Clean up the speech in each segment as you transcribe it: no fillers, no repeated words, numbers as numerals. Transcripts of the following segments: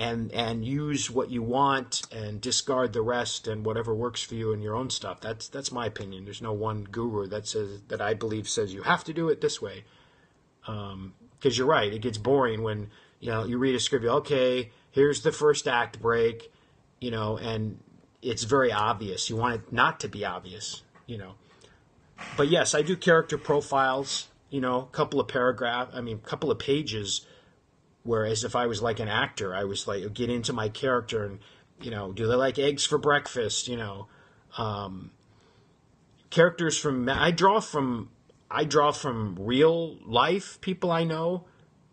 and use what you want and discard the rest and whatever works for you in your own stuff. That's my opinion. There's no one guru that I believe says you have to do it this way. Because you're right, it gets boring when you read a script. Okay, here's the first act break, and it's very obvious. You want it not to be obvious, But yes, I do character profiles. A couple of pages. Whereas if I was like an actor, I was like get into my character and do they like eggs for breakfast? Characters from I draw from real life people I know,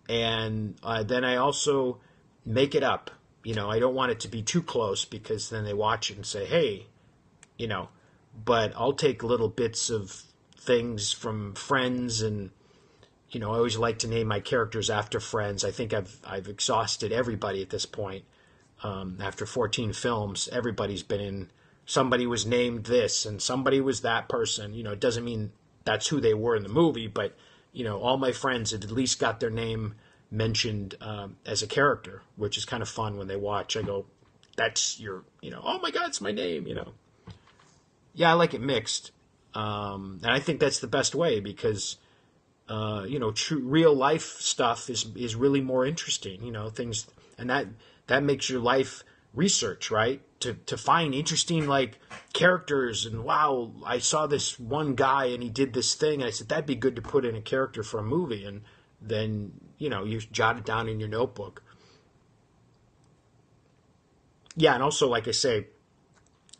and then I also make it up. I don't want it to be too close because then they watch it and say, hey, But I'll take little bits of things from Friends and. I always like to name my characters after Friends. I think I've exhausted everybody at this point. After 14 films, everybody's been in. Somebody was named this, and somebody was that person. It doesn't mean that's who they were in the movie, but all my friends had at least got their name mentioned as a character, which is kind of fun when they watch. I go, "That's your," "Oh my God, it's my name," Yeah, I like it mixed, and I think that's the best way because. True real life stuff is really more interesting, things, and that makes your life research, right? To find interesting like characters and wow, I saw this one guy and he did this thing and I said that'd be good to put in a character for a movie, and then you jot it down in your notebook. Yeah, and also like I say,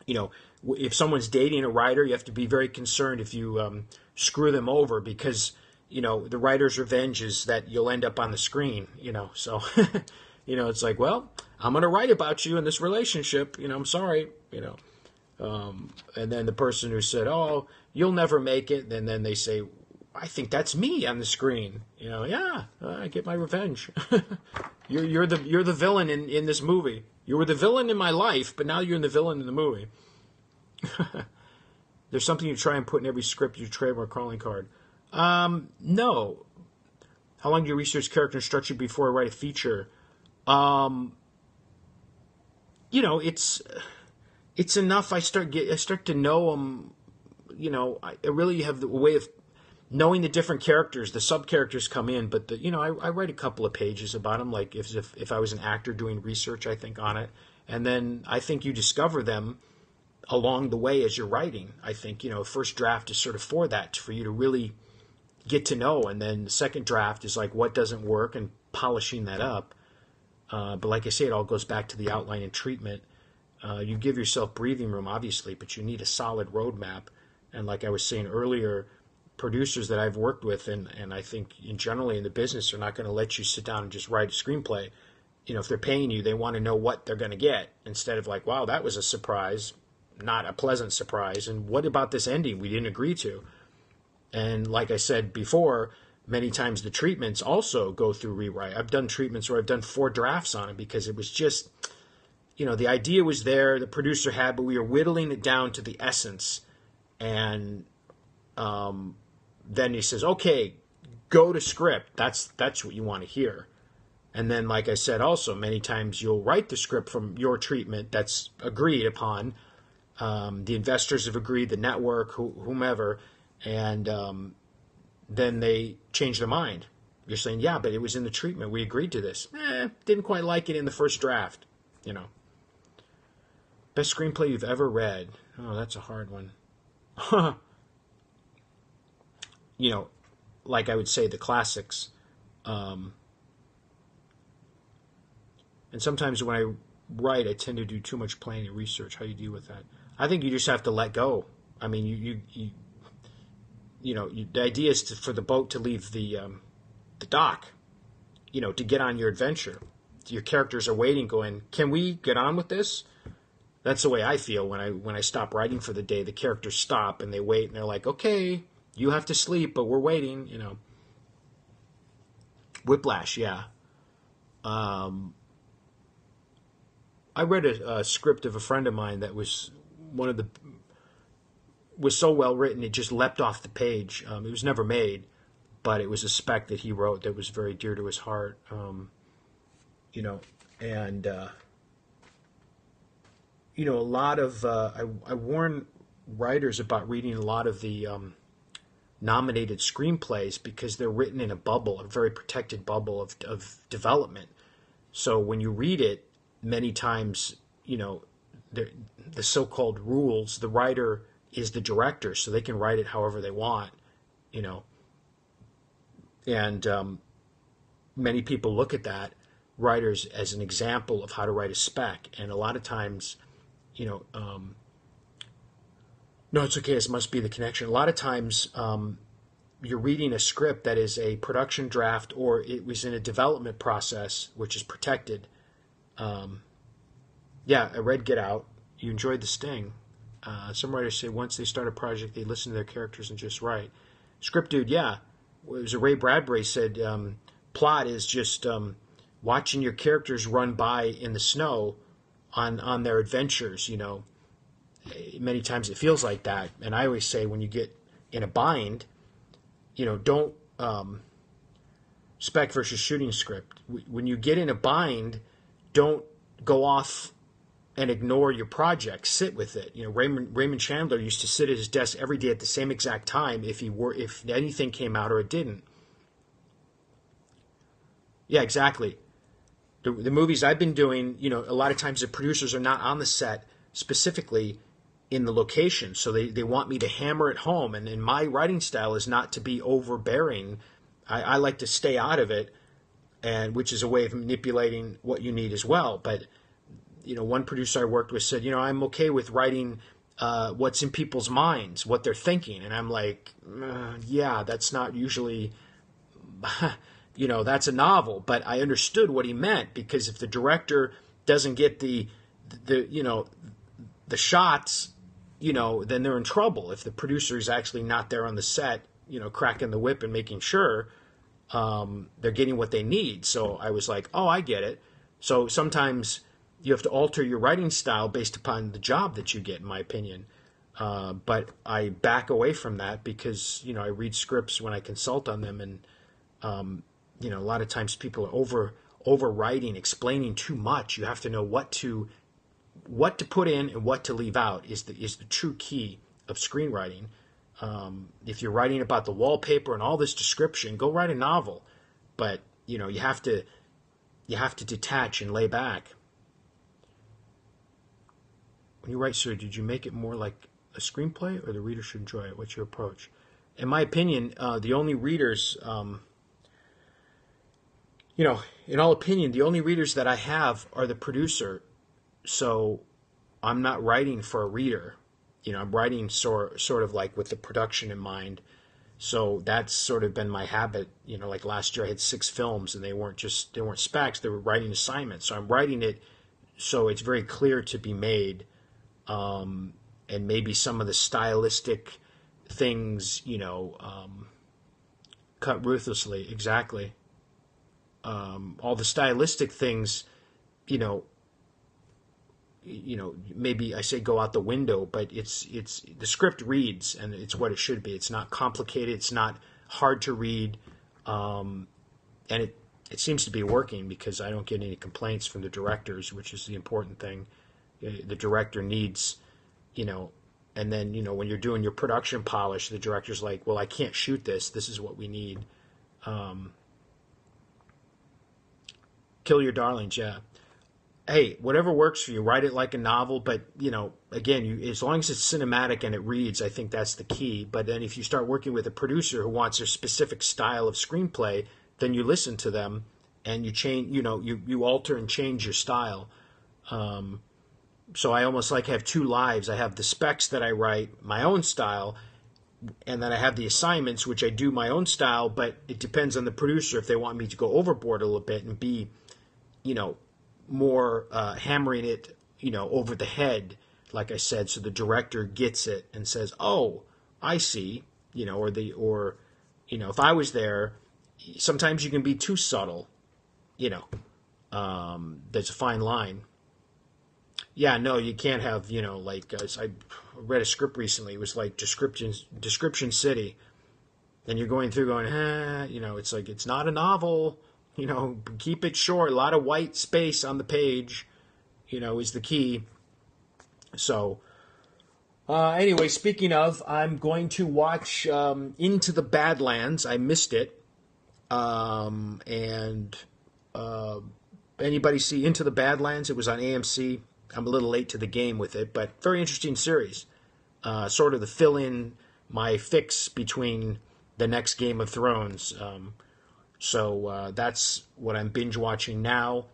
if someone's dating a writer, you have to be very concerned if you screw them over because. The writer's revenge is that you'll end up on the screen, so, it's like, well, I'm going to write about you in this relationship, I'm sorry, and then the person who said, oh, you'll never make it, and then they say, I think that's me on the screen, yeah, I get my revenge. you're the villain in this movie. You were the villain in my life, but now you're the villain in the movie. There's something you try and put in every script, your trademark calling card. No. How long do you research character and structure before I write a feature? It's enough. I start to know them. I really have the way of knowing the different characters. The sub characters come in, but I write a couple of pages about them, like if I was an actor doing research, I think on it, and then I think you discover them along the way as you're writing. I think first draft is sort of for that, for you to really get to know, and then the second draft is like what doesn't work and polishing that up. But like I say, it all goes back to the outline and treatment. You give yourself breathing room, obviously, but you need a solid roadmap. And like I was saying earlier, producers that I've worked with, and I think generally in the business, are not going to let you sit down and just write a screenplay. If they're paying you, they want to know what they're going to get, instead of like, wow, that was a surprise, not a pleasant surprise. And what about this ending we didn't agree to? And like I said before, many times the treatments also go through rewrite. I've done treatments where I've done 4 drafts on it because it was just, the idea was there, the producer had, but we were whittling it down to the essence. And then he says, okay, go to script. That's what you want to hear. And then, like I said, also, many times you'll write the script from your treatment that's agreed upon. The investors have agreed, the network, whomever. And then they change their mind. You're saying, yeah, but it was in the treatment. We agreed to this. Didn't quite like it in the first draft, Best screenplay you've ever read? Oh, that's a hard one. Like I would say, the classics. And sometimes when I write, I tend to do too much planning and research. How do you deal with that? I think you just have to let go. I mean, the idea is for the boat to leave the dock, to get on your adventure. Your characters are waiting, going, can we get on with this? That's the way I feel when I stop writing for the day. The characters stop and they wait, and they're like, okay, you have to sleep, but we're waiting, Whiplash, yeah. I read a script of a friend of mine that was was so well written it just leapt off the page. It was never made, but it was a spec that he wrote that was very dear to his heart. And a lot of I warn writers about reading a lot of the nominated screenplays because they're written in a bubble, a very protected bubble of development. So when you read it, many times, the so-called rules, the writer is the director, so they can write it however they want, and many people look at that writers as an example of how to write a spec, and a lot of times, no, it's okay. This must be the connection. A lot of times, you're reading a script that is a production draft or it was in a development process, which is protected. Yeah, I read Get Out. You enjoyed The Sting. Some writers say once they start a project, they listen to their characters and just write. Script Dude, yeah. It was Ray Bradbury said, plot is just watching your characters run by in the snow on their adventures, Many times it feels like that. And I always say when you get in a bind, don't spec versus shooting script. When you get in a bind, don't go off and ignore your project. Sit with it. Raymond Chandler used to sit at his desk every day at the same exact time if anything came out or it didn't. Yeah, exactly. The movies I've been doing, a lot of times the producers are not on the set specifically in the location, so they want me to hammer it home, and my writing style is not to be overbearing. I like to stay out of it, and which is a way of manipulating what you need as well. But one producer I worked with said, I'm okay with writing what's in people's minds, what they're thinking, and I'm like, yeah, that's not usually that's a novel. But I understood what he meant, because if the director doesn't get the shots, then they're in trouble. If the producer is actually not there on the set, cracking the whip and making sure they're getting what they need. So I was like, oh, I get it. So sometimes you have to alter your writing style based upon the job that you get, in my opinion. But I back away from that because, I read scripts when I consult on them, and, a lot of times people are overwriting, explaining too much. You have to know what to put in and what to leave out is the true key of screenwriting. If you're writing about the wallpaper and all this description, go write a novel. But you have to detach and lay back. When you write, sir, did you make it more like a screenplay, or the reader should enjoy it? What's your approach? In my opinion, the only readers, in all opinion, the only readers that I have are the producer. So I'm not writing for a reader. I'm writing sort of like with the production in mind. So that's sort of been my habit. Like last year I had 6 films, and they weren't specs, they were writing assignments. So I'm writing it so it's very clear to be made. And maybe some of the stylistic things, cut ruthlessly. Exactly. All the stylistic things, maybe I say go out the window, but it's the script reads, and it's what it should be. It's not complicated. It's not hard to read, and it seems to be working because I don't get any complaints from the directors, which is the important thing. The director needs, and then when you're doing your production polish, the director's like, well, I can't shoot this. This is what we need. Kill your darlings, yeah. Hey, whatever works for you, write it like a novel, but, again, as long as it's cinematic and it reads, I think that's the key. But then if you start working with a producer who wants a specific style of screenplay, then you listen to them and you change, you alter and change your style. So I almost like have 2 lives. I have the specs that I write, my own style, and then I have the assignments, which I do my own style, but it depends on the producer if they want me to go overboard a little bit and be, more hammering it, over the head, like I said, so the director gets it and says, "Oh, I see," or if I was there, sometimes you can be too subtle, there's a fine line. Yeah, no, you can't have, I read a script recently. It was like Description City, and you're going through going, it's like it's not a novel. Keep it short. A lot of white space on the page, is the key. So, anyway, speaking of, I'm going to watch Into the Badlands. I missed it. Anybody see Into the Badlands? It was on AMC. I'm a little late to the game with it, but very interesting series. Sort of the fill-in, my fix between the next Game of Thrones. So that's what I'm binge watching now.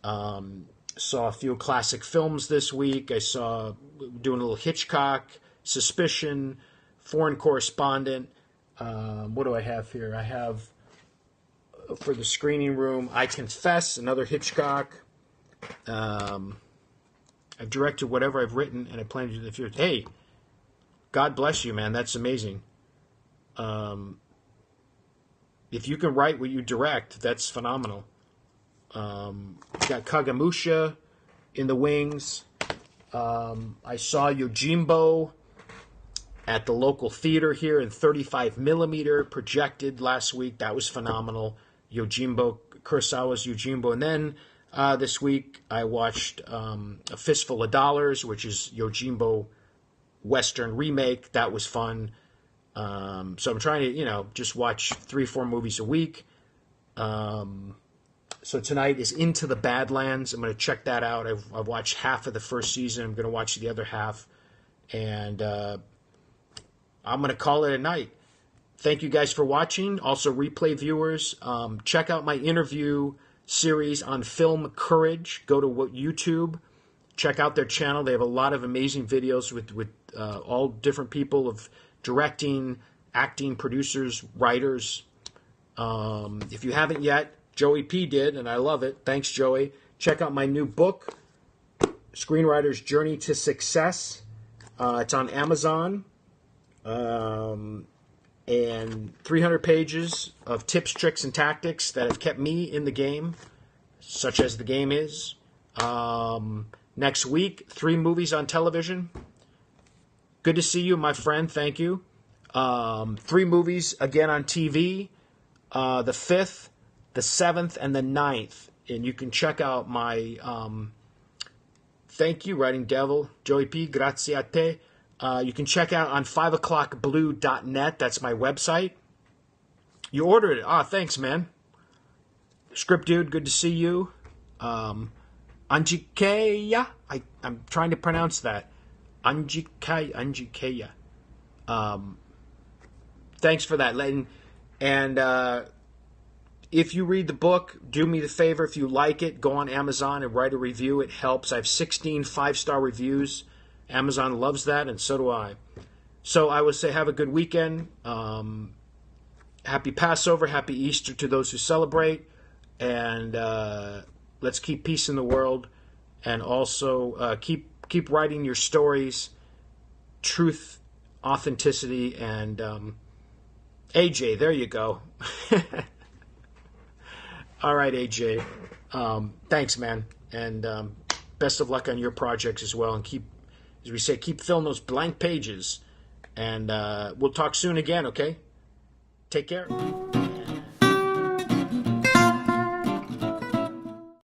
Saw a few classic films this week. I saw doing a little Hitchcock, Suspicion, Foreign Correspondent. What do I have here? I have for the screening room, I Confess, another Hitchcock. I've directed whatever I've written, and I plan to do the future. Hey, God bless you, man. That's amazing. If you can write what you direct, that's phenomenal. Got Kagamusha in the wings. I saw Yojimbo at the local theater here in 35 millimeter projected last week. That was phenomenal. Yojimbo, Kurosawa's Yojimbo. And then this week I watched A Fistful of Dollars, which is Yojimbo Western remake. That was fun. So I'm trying to, just watch 3-4 movies a week. So tonight is Into the Badlands. I'm going to check that out. I've watched half of the first season. I'm going to watch the other half. And I'm going to call it a night. Thank you guys for watching. Also, replay viewers, check out my interview series on Film Courage. Go to YouTube. Check out their channel. They have a lot of amazing videos with all different people of directing, acting, producers, writers. If you haven't yet, Joey P. did, and I love it. Thanks, Joey. Check out my new book, Screenwriter's Journey to Success. It's on Amazon. And 300 pages of tips, tricks, and tactics that have kept me in the game, such as the game is. Next week, 3 movies on television. Good to see you, my friend. Thank you. 3 movies again on TV. The 5th, the 7th, and the 9th. And you can check out my thank you, Writing Devil, Joey P. Grazie a te. You can check out on 5o'clockblue.net. That's my website. You ordered it. Thanks, man. Script Dude, good to see you. Anjikeya. I'm trying to pronounce that. Anjikeya. Thanks for that. And if you read the book, do me the favor. If you like it, go on Amazon and write a review. It helps. I have 16 5-star reviews. Amazon loves that, and so do I. So I would say have a good weekend. Happy Passover, happy Easter to those who celebrate. And let's keep peace in the world. And also keep writing your stories, truth, authenticity, and AJ, there you go. All right, AJ. Thanks, man. And best of luck on your projects as well. And keep, as we say, keep filling those blank pages. And we'll talk soon again, okay? Take care.